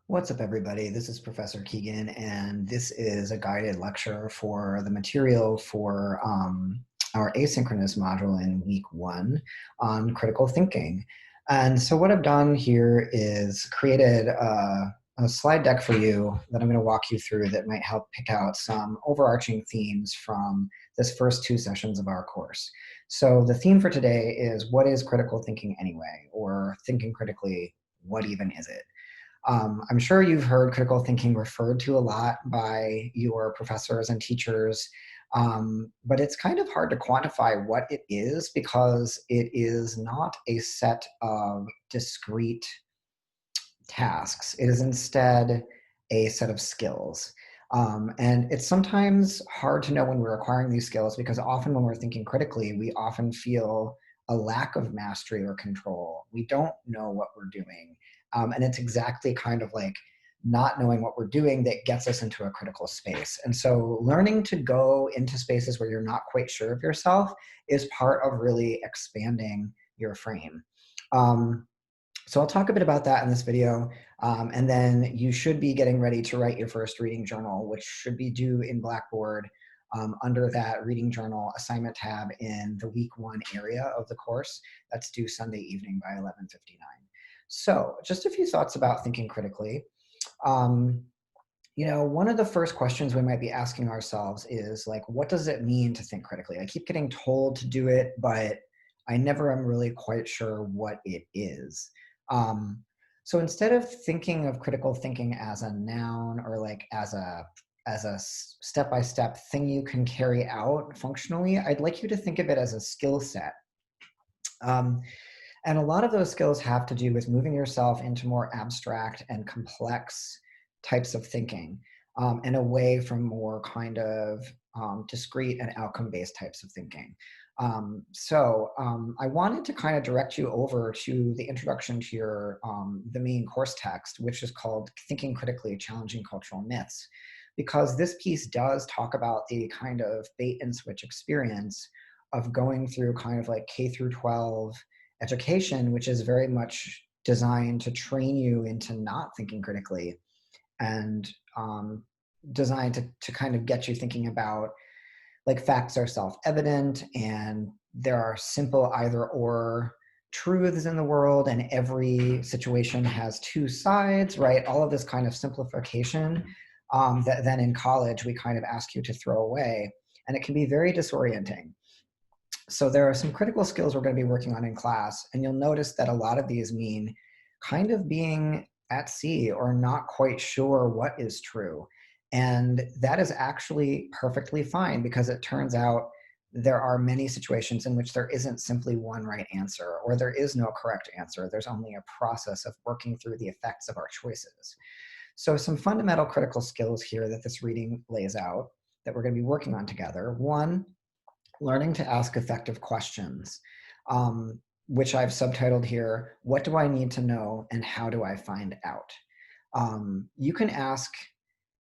What's up, everybody? This is Professor Keegan, and this is a guided lecture for the material for our asynchronous module in week 1 on critical thinking. And so what I've done here is created a slide deck for you that I'm going to walk you through that might help pick out some overarching themes from this first 2 sessions of our course. So the theme for today is, what is critical thinking anyway? Or thinking critically, what even is it? I'm sure you've heard critical thinking referred to a lot by your professors and teachers, but it's kind of hard to quantify what it is because it is not a set of discrete tasks. It is instead a set of skills. And it's sometimes hard to know when we're acquiring these skills because often when we're thinking critically, we often feel a lack of mastery or control. We don't know what we're doing. And it's exactly kind of like not knowing what we're doing that gets us into a critical space. And so learning to go into spaces where you're not quite sure of yourself is part of really expanding your frame. So I'll talk a bit about that in this video, and then you should be getting ready to write your first reading journal, which should be due in Blackboard under that reading journal assignment tab in the week 1 area of the course. That's due Sunday evening by 11:59. So just a few thoughts about thinking critically. One of the first questions we might be asking ourselves is like, what does it mean to think critically? I keep getting told to do it, but I never am really quite sure what it is. So instead of thinking of critical thinking as a noun or like as a step-by-step thing you can carry out functionally, I'd like you to think of it as a skill set. And a lot of those skills have to do with moving yourself into more abstract and complex types of thinking, and away from more kind of discrete and outcome-based types of thinking. I wanted to kind of direct you over to the introduction to your the main course text, which is called Thinking Critically, Challenging Cultural Myths, because this piece does talk about the kind of bait and switch experience of going through kind of like K through 12 education, which is very much designed to train you into not thinking critically and designed to kind of get you thinking about like facts are self-evident and there are simple either or truths in the world and every situation has 2 sides, right? All of this kind of simplification that then in college we kind of ask you to throw away, and it can be very disorienting. So there are some critical skills we're going to be working on in class, and you'll notice that a lot of these mean kind of being at sea or not quite sure what is true. And that is actually perfectly fine because it turns out there are many situations in which there isn't simply one right answer, or there is no correct answer. There's only a process of working through the effects of our choices. So some fundamental critical skills here that this reading lays out that we're going to be working on together. One, learning to ask effective questions, which I've subtitled here, What Do I Need to Know and How Do I Find Out? You can ask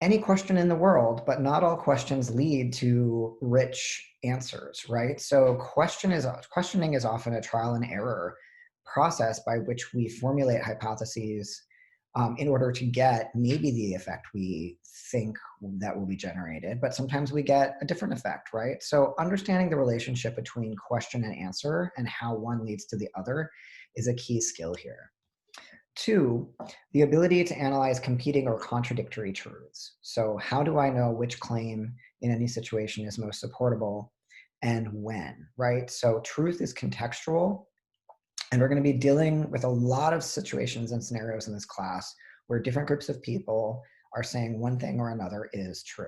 any question in the world, but not all questions lead to rich answers, right? So questioning is often a trial and error process by which we formulate hypotheses in order to get maybe the effect we think that will be generated, but sometimes we get a different effect, right? So understanding the relationship between question and answer and how one leads to the other is a key skill here. 2, the ability to analyze competing or contradictory truths. So how do I know which claim in any situation is most supportable and when, right? So truth is contextual, and we're going to be dealing with a lot of situations and scenarios in this class where different groups of people are saying one thing or another is true.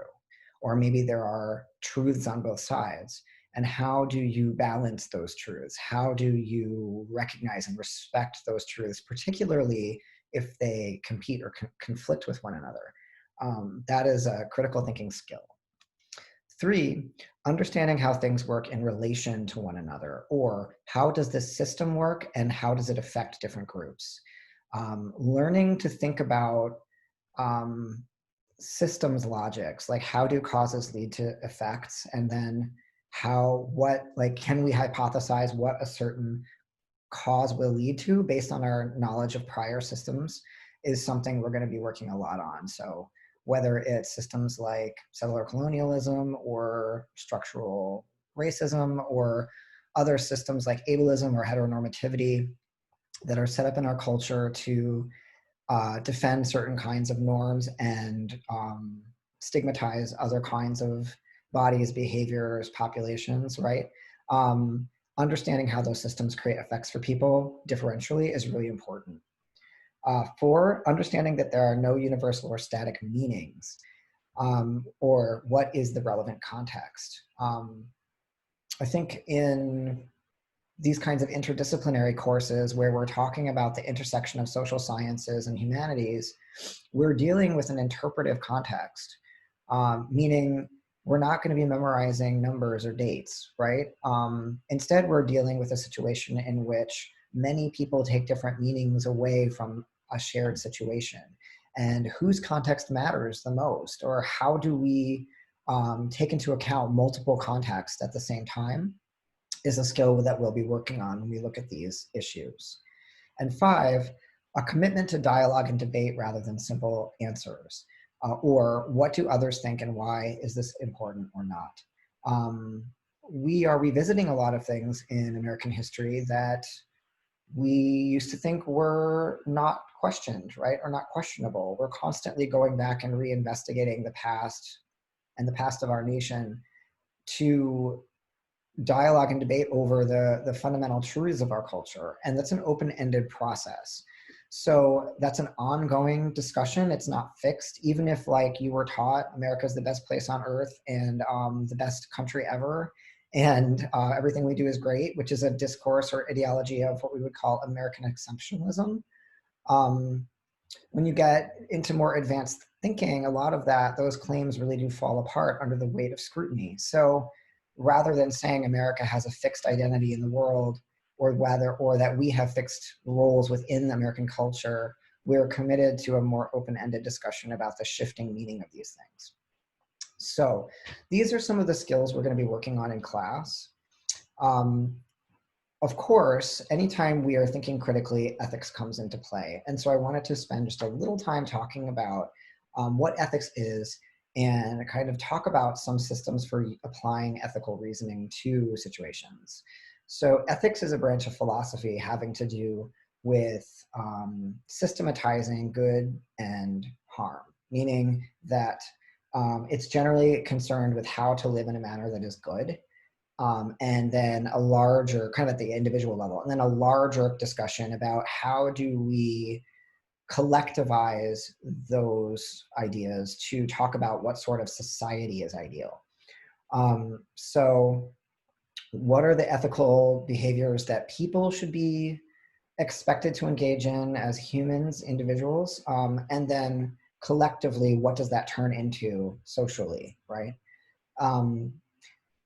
Or maybe there are truths on both sides. And how do you balance those truths? How do you recognize and respect those truths, particularly if they compete or conflict with one another? That is a critical thinking skill. 3, understanding how things work in relation to one another, or how does this system work and how does it affect different groups? Learning to think about systems logics, like how do causes lead to effects, and then can we hypothesize what a certain cause will lead to based on our knowledge of prior systems is something we're going to be working a lot on. So whether it's systems like settler colonialism or structural racism or other systems like ableism or heteronormativity that are set up in our culture to defend certain kinds of norms and stigmatize other kinds of bodies, behaviors, populations, right? Understanding how those systems create effects for people differentially is really important. 4, understanding that there are no universal or static meanings, or what is the relevant context. I think in these kinds of interdisciplinary courses where we're talking about the intersection of social sciences and humanities, we're dealing with an interpretive context, meaning we're not going to be memorizing numbers or dates, right? Instead, we're dealing with a situation in which many people take different meanings away from a shared situation. And whose context matters the most? Or how do we take into account multiple contexts at the same time is a skill that we'll be working on when we look at these issues. And 5, a commitment to dialogue and debate rather than simple answers. Or what do others think and why is this important or not? We are revisiting a lot of things in American history that we used to think were not questioned, right? Or not questionable. We're constantly going back and reinvestigating the past and the past of our nation to dialogue and debate over the fundamental truths of our culture. And that's an open-ended process. So that's an ongoing discussion. It's not fixed. Even if like you were taught America's the best place on earth and the best country ever, and everything we do is great, which is a discourse or ideology of what we would call American exceptionalism. When you get into more advanced thinking, a lot of those claims really do fall apart under the weight of scrutiny. So rather than saying America has a fixed identity in the world, or that we have fixed roles within American culture, we're committed to a more open-ended discussion about the shifting meaning of these things. So these are some of the skills we're going to be working on in class. Of course, anytime we are thinking critically, ethics comes into play. And so I wanted to spend just a little time talking about what ethics is and kind of talk about some systems for applying ethical reasoning to situations. So ethics is a branch of philosophy having to do with systematizing good and harm, meaning that it's generally concerned with how to live in a manner that is good. And then a larger, kind of at the individual level, and then a larger discussion about how do we collectivize those ideas to talk about what sort of society is ideal. So what are the ethical behaviors that people should be expected to engage in as humans, individuals? And then collectively, what does that turn into socially, right?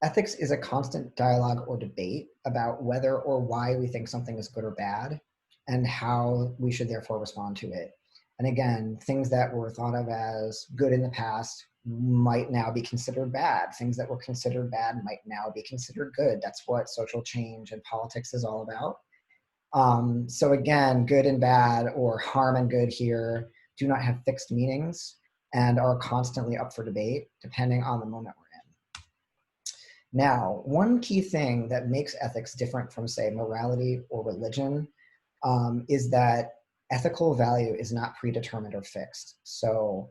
Ethics is a constant dialogue or debate about whether or why we think something is good or bad and how we should therefore respond to it. And again, things that were thought of as good in the past might now be considered bad. Things that were considered bad might now be considered good. That's what social change and politics is all about. So again, good and bad, or harm and good here, do not have fixed meanings and are constantly up for debate depending on the moment we're in. Now, one key thing that makes ethics different from, say, morality or religion is that ethical value is not predetermined or fixed. So,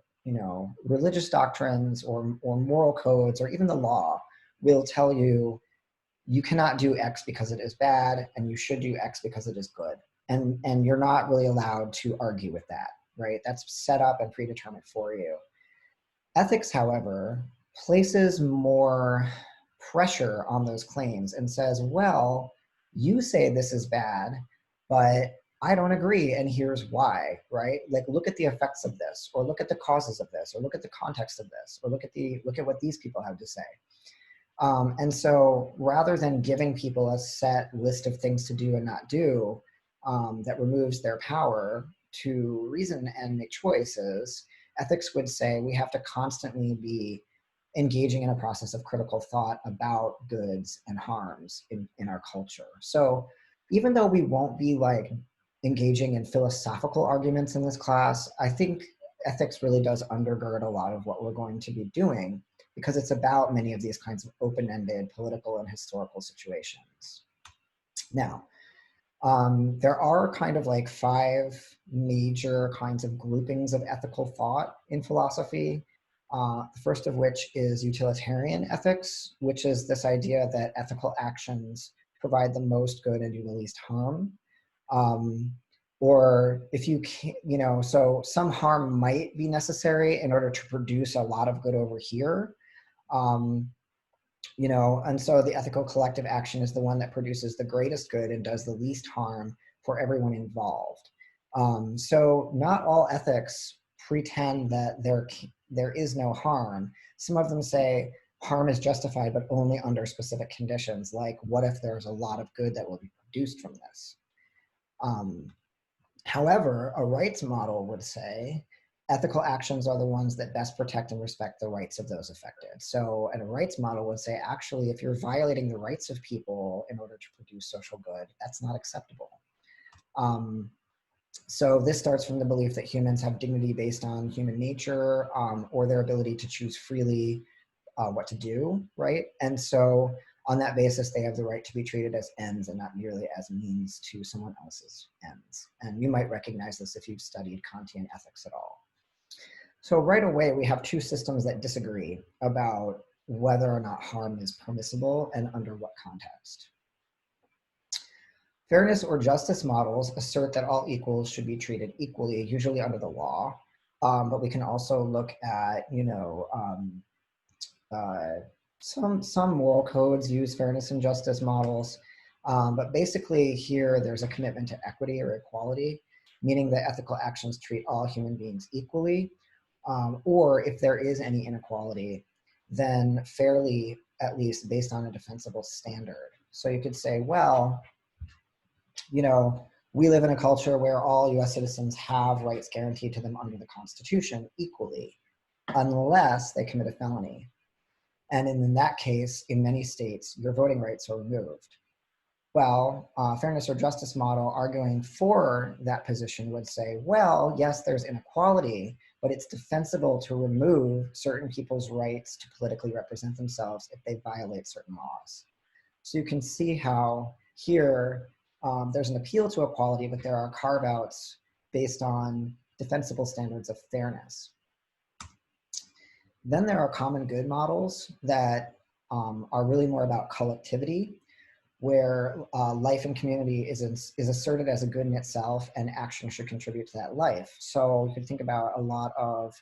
religious doctrines or moral codes or even the law will tell you, you cannot do X because it is bad, and you should do X because it is good. And you're not really allowed to argue with that, right? That's set up and predetermined for you. Ethics, however, places more pressure on those claims and says, well, you say this is bad, but I don't agree, and here's why, right? Like, look at the effects of this, or look at the causes of this, or look at the context of this, or look at what these people have to say. And so rather than giving people a set list of things to do and not do that removes their power to reason and make choices, ethics would say we have to constantly be engaging in a process of critical thought about goods and harms in our culture. So even though we won't be like engaging in philosophical arguments in this class, I think ethics really does undergird a lot of what we're going to be doing, because it's about many of these kinds of open-ended political and historical situations. Now, there are kind of like 5 major kinds of groupings of ethical thought in philosophy. The first of which is utilitarian ethics, which is this idea that ethical actions provide the most good and do the least harm. Or if you can't, so some harm might be necessary in order to produce a lot of good over here. And so the ethical collective action is the one that produces the greatest good and does the least harm for everyone involved. So not all ethics pretend that there is no harm. Some of them say harm is justified, but only under specific conditions, like what if there's a lot of good that will be produced from this? However, a rights model would say ethical actions are the ones that best protect and respect the rights of those affected. So, and a rights model would say, actually, if you're violating the rights of people in order to produce social good, that's not acceptable. So this starts from the belief that humans have dignity based on human nature, or their ability to choose freely what to do, right? And so on that basis, they have the right to be treated as ends and not merely as means to someone else's ends. And you might recognize this if you've studied Kantian ethics at all. So right away, we have 2 systems that disagree about whether or not harm is permissible and under what context. Fairness or justice models assert that all equals should be treated equally, usually under the law. But we can also look at, some moral codes use fairness and justice models. But basically here, there's a commitment to equity or equality, meaning that ethical actions treat all human beings equally. Or if there is any inequality, then fairly, at least based on a defensible standard. So you could say, well, we live in a culture where all US citizens have rights guaranteed to them under the Constitution equally, unless they commit a felony. And in that case, in many states, your voting rights are removed. Well, fairness or justice model arguing for that position would say, well, yes, there's inequality, but it's defensible to remove certain people's rights to politically represent themselves if they violate certain laws. So you can see how here there's an appeal to equality, but there are carve-outs based on defensible standards of fairness. Then there are common good models that are really more about collectivity, where life and community is asserted as a good in itself and action should contribute to that life. So you can think about a lot of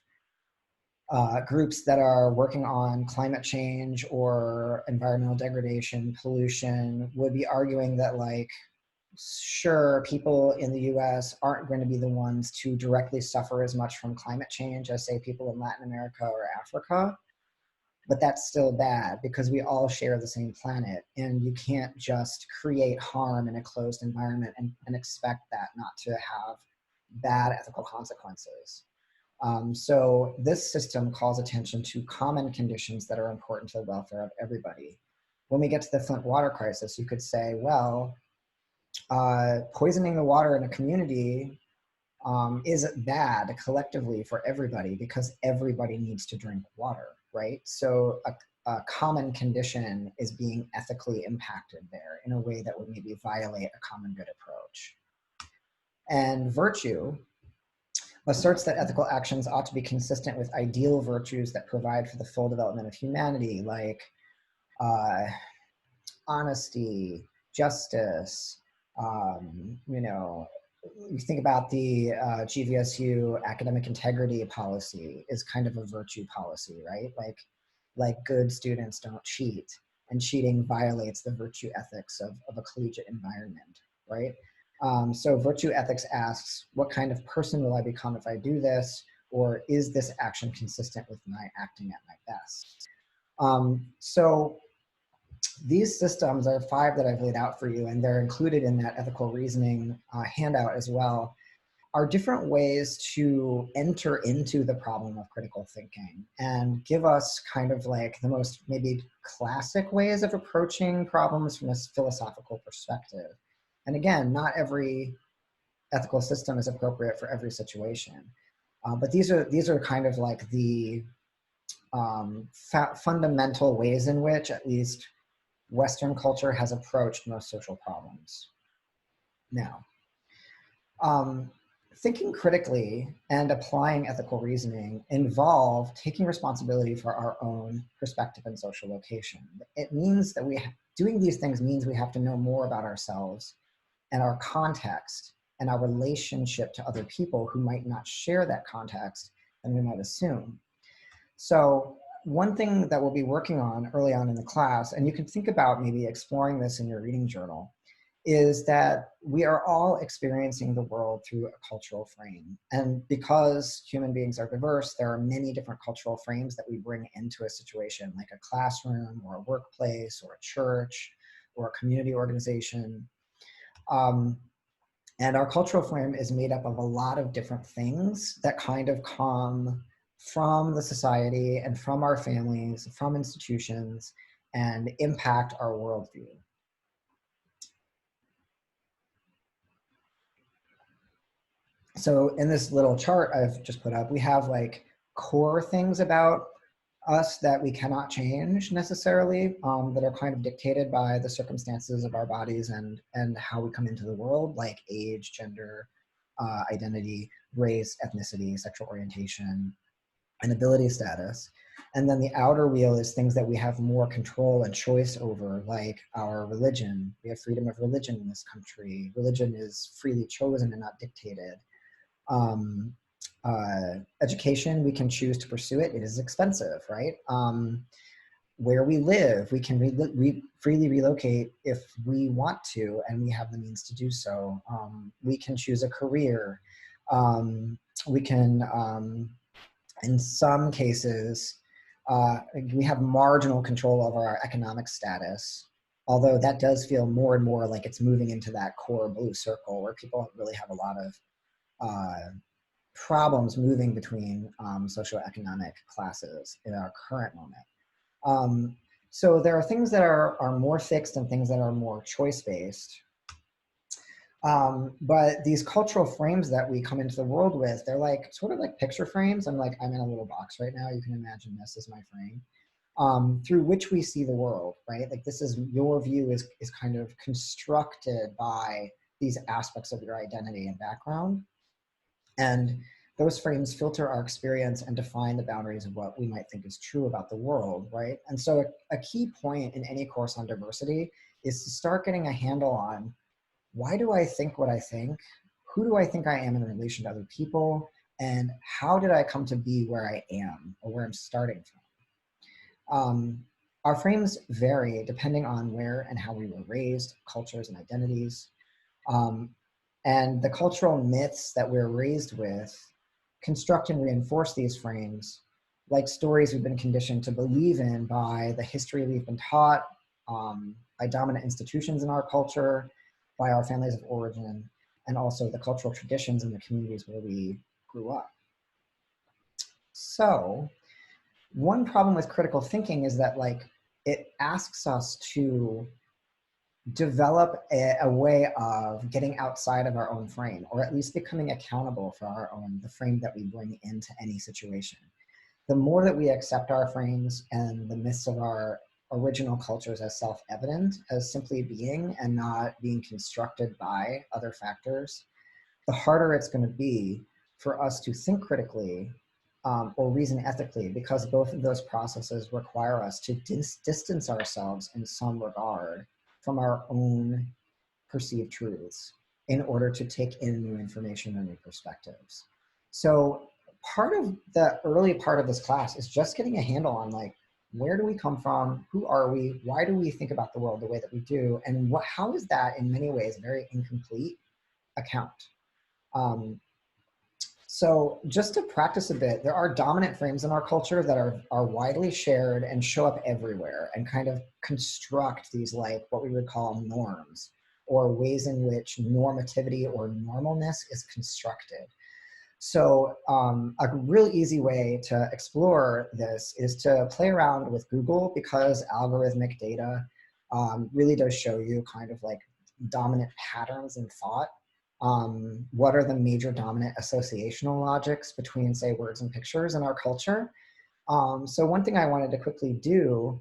groups that are working on climate change or environmental degradation, pollution, would be arguing that, like, sure, people in the US aren't going to be the ones to directly suffer as much from climate change as, say, people in Latin America or Africa. But that's still bad because we all share the same planet, and you can't just create harm in a closed environment and expect that not to have bad ethical consequences. So this system calls attention to common conditions that are important to the welfare of everybody. When we get to the Flint water crisis, you could say, well, poisoning the water in a community is bad collectively for everybody because everybody needs to drink water, right? So a common condition is being ethically impacted there in a way that would maybe violate a common good approach. And virtue asserts that ethical actions ought to be consistent with ideal virtues that provide for the full development of humanity, like honesty, justice, you think about the GVSU academic integrity policy is kind of a virtue policy, right? Like good students don't cheat, and cheating violates the virtue ethics of a collegiate environment, right? So virtue ethics asks, what kind of person will I become if I do this? Or is this action consistent with my acting at my best? So these systems are 5 that I've laid out for you, and they're included in that ethical reasoning handout as well, are different ways to enter into the problem of critical thinking and give us kind of like the most maybe classic ways of approaching problems from a philosophical perspective. And again, not every ethical system is appropriate for every situation. But these are kind of like the fundamental ways in which at least Western culture has approached most social problems. Now, thinking critically and applying ethical reasoning involve taking responsibility for our own perspective and social location. It means that doing these things means we have to know more about ourselves and our context and our relationship to other people who might not share that context than we might assume. So one thing that we'll be working on early on in the class, and you can think about maybe exploring this in your reading journal, is that we are all experiencing the world through a cultural frame. And because human beings are diverse, there are many different cultural frames that we bring into a situation, like a classroom or a workplace or a church or a community organization. And our cultural frame is made up of a lot of different things that kind of come from the society and from our families, from institutions, and impact our worldview. So in this little chart I've just put up, we have like core things about us that we cannot change necessarily, that are kind of dictated by the circumstances of our bodies and how we come into the world, like age, gender, identity, race, ethnicity, sexual orientation, and ability status. And then the outer wheel is things that we have more control and choice over, like our religion. We have freedom of religion in this country. Religion is freely chosen and not dictated. Education, we can choose to pursue it. It is expensive, right? Where we live, we can freely relocate if we want to, and we have the means to do so. We can choose a career. We can, in some cases, we have marginal control over our economic status, although that does feel more and more like it's moving into that core blue circle where people really have a lot of problems moving between socioeconomic classes in our current moment. So there are things that are more fixed and things that are more choice-based. But these cultural frames that we come into the world with, they're like sort of like picture frames. I'm in a little box right now. You can imagine this as my frame, through which we see the world, right? Like this is your view is kind of constructed by these aspects of your identity and background. And those frames filter our experience and define the boundaries of what we might think is true about the world, right? And so a key point in any course on diversity is to start getting a handle on, why do I think what I think? Who do I think I am in relation to other people? And how did I come to be where I am or where I'm starting from? Our frames vary depending on where and how we were raised, cultures and identities. And the cultural myths that we're raised with construct and reinforce these frames, like stories we've been conditioned to believe in by the history we've been taught, by dominant institutions in our culture, by our families of origin, and also the cultural traditions in the communities where we grew up. So one problem with critical thinking is that it asks us to develop a way of getting outside of our own frame, or at least becoming accountable for the frame that we bring into any situation. The more that we accept our frames and the myths of our original cultures as self-evident, as simply being and not being constructed by other factors, the harder it's going to be for us to think critically or reason ethically, because both of those processes require us to distance ourselves in some regard from our own perceived truths in order to take in new information and new perspectives. So part of the early part of this class is just getting a handle on where do we come from? Who are we? Why do we think about the world the way that we do? And how is that in many ways very incomplete account? So just to practice a bit, there are dominant frames in our culture that are widely shared and show up everywhere and kind of construct these what we would call norms, or ways in which normativity or normalness is constructed. So a real easy way to explore this is to play around with Google, because algorithmic data really does show you kind of dominant patterns in thought What are the major dominant associational logics between, say, words and pictures in our culture? So one thing I wanted to quickly do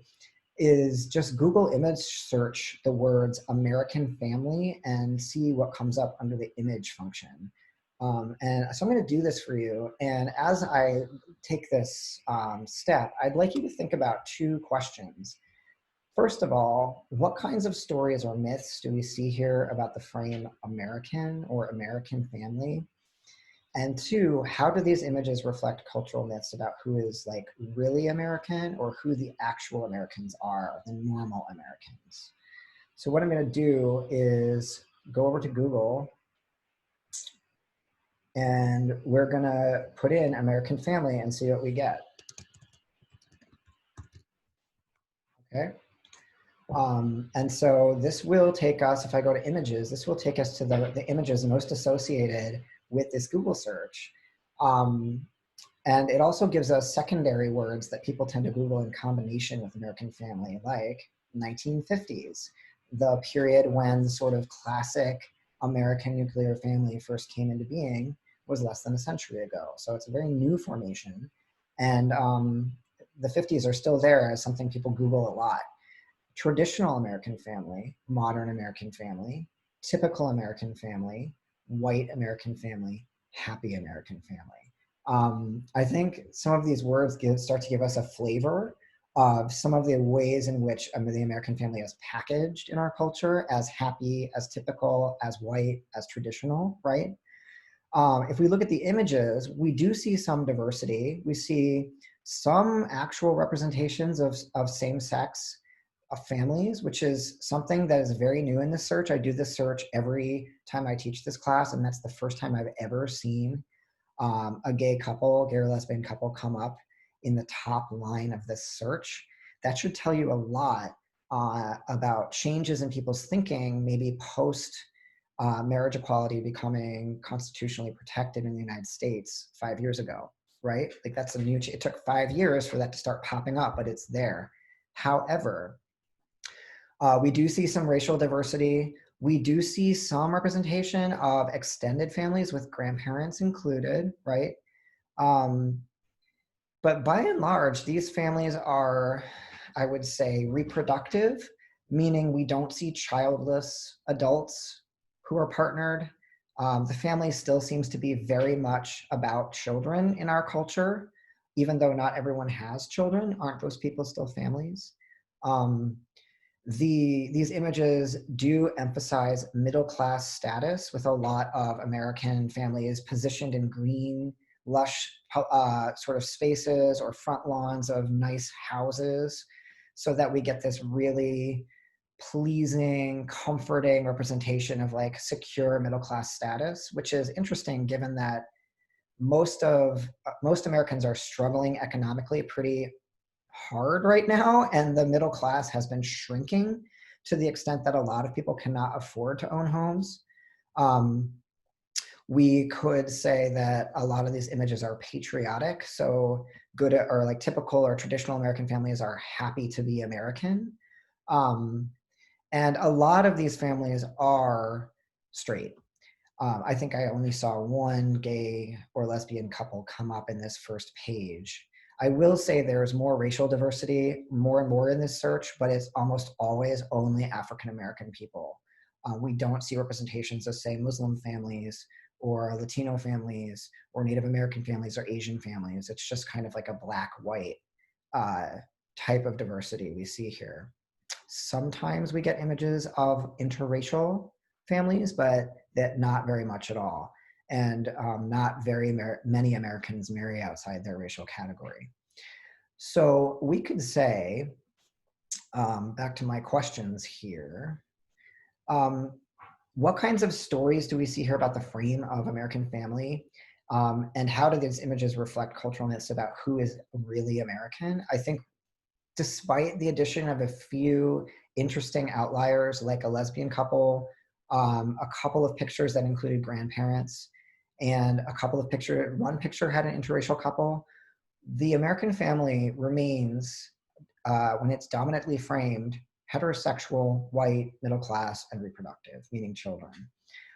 is just Google image search the words American family and see what comes up under the image function. And so I'm going to do this for you. And as I take this step, I'd like you to think about two questions. First of all, what kinds of stories or myths do we see here about the frame American or American family? And two, how do these images reflect cultural myths about who is like really American or who the actual Americans are, the normal Americans? So what I'm going to do is go over to Google and we're going to put in American family and see what we get. Okay. And so this will take us, if I go to images, this will take us to the images most associated with this Google search. And it also gives us secondary words that people tend to Google in combination with American family, like 1950s, the period when the sort of classic American nuclear family first came into being was less than a century ago. So it's a very new formation. And the 50s are still there as something people Google a lot. Traditional American family, modern American family, typical American family, white American family, happy American family. I think some of these words start to give us a flavor of some of the ways in which the American family is packaged in our culture as happy, as typical, as white, as traditional, right? If we look at the images, we do see some diversity. We see some actual representations of same-sex families, which is something that is very new in this search. I do this search every time I teach this class, and that's the first time I've ever seen a gay couple, gay or lesbian couple come up in the top line of this search. That should tell you a lot about changes in people's thinking, maybe post marriage equality becoming constitutionally protected in the United States 5 years ago, right? Like that's a new, it took 5 years for that to start popping up, but it's there. However, we do see some racial diversity. We do see some representation of extended families with grandparents included, right? But by and large, these families are, I would say, reproductive, meaning we don't see childless adults who are partnered. The family still seems to be very much about children in our culture, even though not everyone has children. Aren't those people still families? These images do emphasize middle-class status with a lot of American families positioned in green, lush sort of spaces or front lawns of nice houses so that we get this really pleasing, comforting representation of like secure middle-class status, which is interesting given that most Americans are struggling economically pretty hard right now, and the middle class has been shrinking to the extent that a lot of people cannot afford to own homes. We could say that a lot of these images are patriotic, so good or like typical or traditional American families are happy to be American. And a lot of these families are straight. I think I only saw one gay or lesbian couple come up in this first page. I will say there's more racial diversity more and more in this search, but it's almost always only African-American people. We don't see representations of, say, Muslim families or Latino families or Native American families or Asian families. It's just kind of like a black-white type of diversity we see here. Sometimes we get images of interracial families, but that not very much at all. And not very many Americans marry outside their racial category. So we could say, back to my questions here, what kinds of stories do we see here about the frame of American family? And how do these images reflect cultural myths about who is really American? I think despite the addition of a few interesting outliers like a lesbian couple, a couple of pictures that included grandparents, and a couple of one picture had an interracial couple, the American family remains, when it's dominantly framed, heterosexual, white, middle class, and reproductive, meaning children.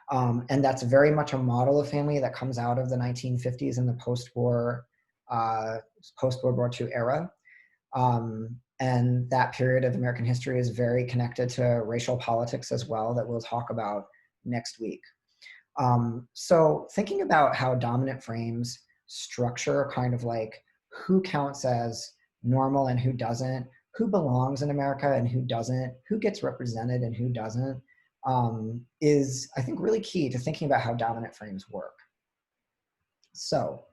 And that's very much a model of family that comes out of the 1950s and the post-World War II era. And that period of American history is very connected to racial politics as well, that we'll talk about next week. So thinking about how dominant frames structure kind of like who counts as normal and who doesn't, who belongs in America and who doesn't, who gets represented and who doesn't, is, I think, really key to thinking about how dominant frames work. So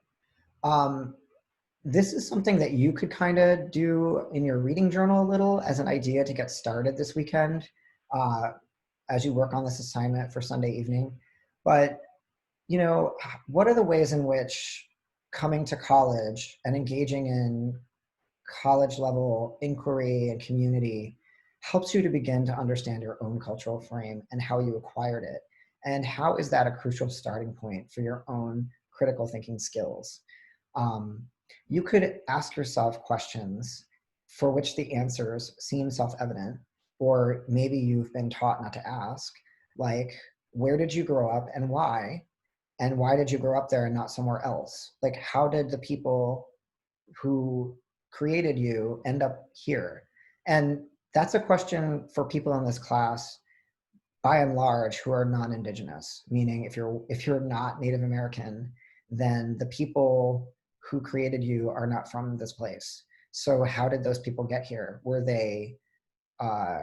this is something that you could kind of do in your reading journal a little as an idea to get started this weekend as you work on this assignment for Sunday evening. But, you know, what are the ways in which coming to college and engaging in college level inquiry and community helps you to begin to understand your own cultural frame and how you acquired it? And how is that a crucial starting point for your own critical thinking skills? You could ask yourself questions for which the answers seem self-evident, or maybe you've been taught not to ask, like, where did you grow up and why? And why did you grow up there and not somewhere else? Like, how did the people who created you end up here? And that's a question for people in this class, by and large, who are non-Indigenous, meaning if you're not Native American, then the people who created you are not from this place. So how did those people get here? Were they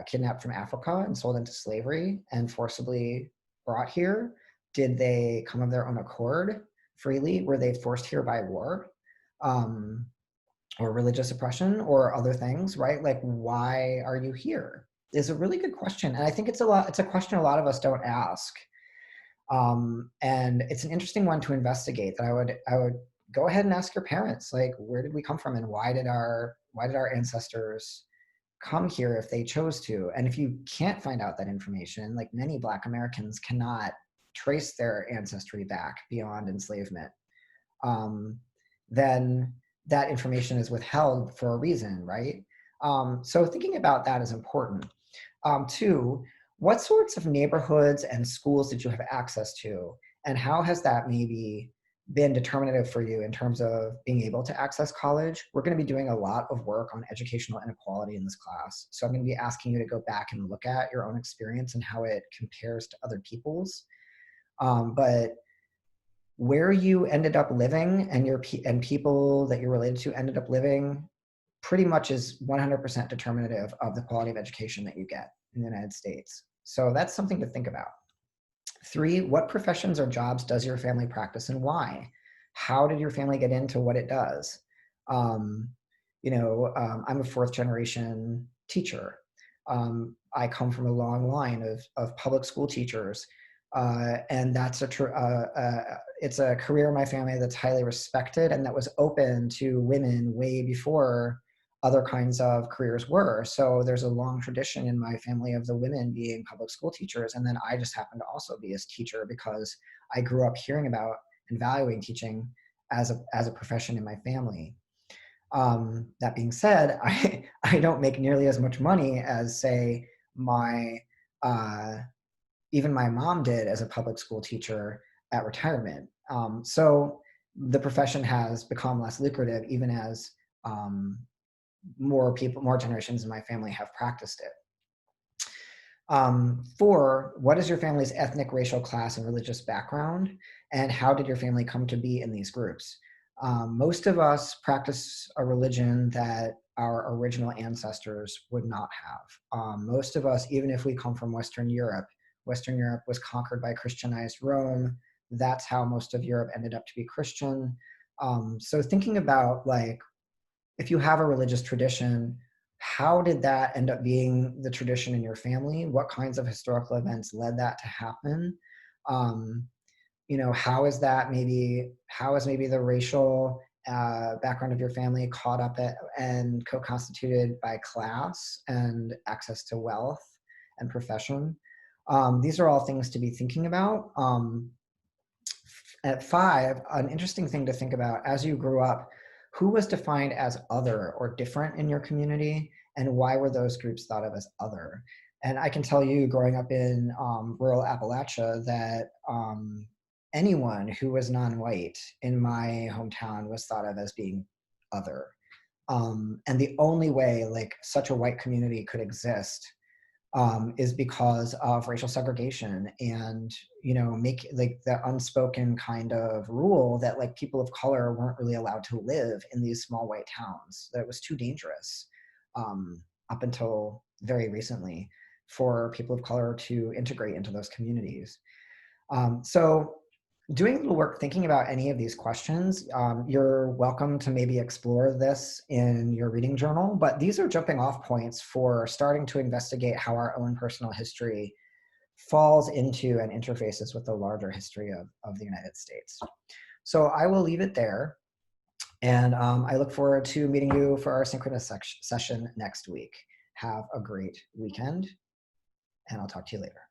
kidnapped from Africa and sold into slavery and forcibly brought here? Did they come of their own accord freely? Were they forced here by war or religious oppression or other things, right? Like, why are you here? Is a really good question. And I think it's a question a lot of us don't ask. And it's an interesting one to investigate that I would go ahead and ask your parents, like, where did we come from and why did our ancestors come here if they chose to? And if you can't find out that information, like many Black Americans cannot trace their ancestry back beyond enslavement, then that information is withheld for a reason, right? So thinking about that is important. Two, what sorts of neighborhoods and schools did you have access to? And how has that maybe been determinative for you in terms of being able to access college? We're going to be doing a lot of work on educational inequality in this class. So I'm going to be asking you to go back and look at your own experience and how it compares to other people's. But where you ended up living and people that you're related to ended up living pretty much is 100% determinative of the quality of education that you get in the United States. So that's something to think about. Three, what professions or jobs does your family practice and why? How did your family get into what it does? I'm a fourth generation teacher. I come from a long line of public school teachers. And that's it's a career in my family that's highly respected and that was open to women way before other kinds of careers were. So there's a long tradition in my family of the women being public school teachers. And then I just happen to also be a teacher because I grew up hearing about and valuing teaching as a profession in my family. That being said, I don't make nearly as much money as, say, even my mom did as a public school teacher at retirement. So the profession has become less lucrative even as more generations in my family have practiced it. Four, what is your family's ethnic, racial, class, and religious background? And how did your family come to be in these groups? Most of us practice a religion that our original ancestors would not have. Most of us, even if we come from Western Europe was conquered by Christianized Rome. That's how most of Europe ended up to be Christian. So thinking about, like, if you have a religious tradition, how did that end up being the tradition in your family? What kinds of historical events led that to happen? How is maybe the racial background of your family caught up and co-constituted by class and access to wealth and profession? These are all things to be thinking about. At five, an interesting thing to think about as you grew up, who was defined as other or different in your community, and why were those groups thought of as other? And I can tell you, growing up in rural Appalachia, that anyone who was non-white in my hometown was thought of as being other. And the only way like such a white community could exist is because of racial segregation and, you know, make like the unspoken kind of rule that like people of color weren't really allowed to live in these small white towns, that it was too dangerous up until very recently for people of color to integrate into those communities. So doing a little work thinking about any of these questions, you're welcome to maybe explore this in your reading journal, but these are jumping off points for starting to investigate how our own personal history falls into and interfaces with the larger history of the United States. So I will leave it there. And I look forward to meeting you for our synchronous session next week. Have a great weekend, and I'll talk to you later.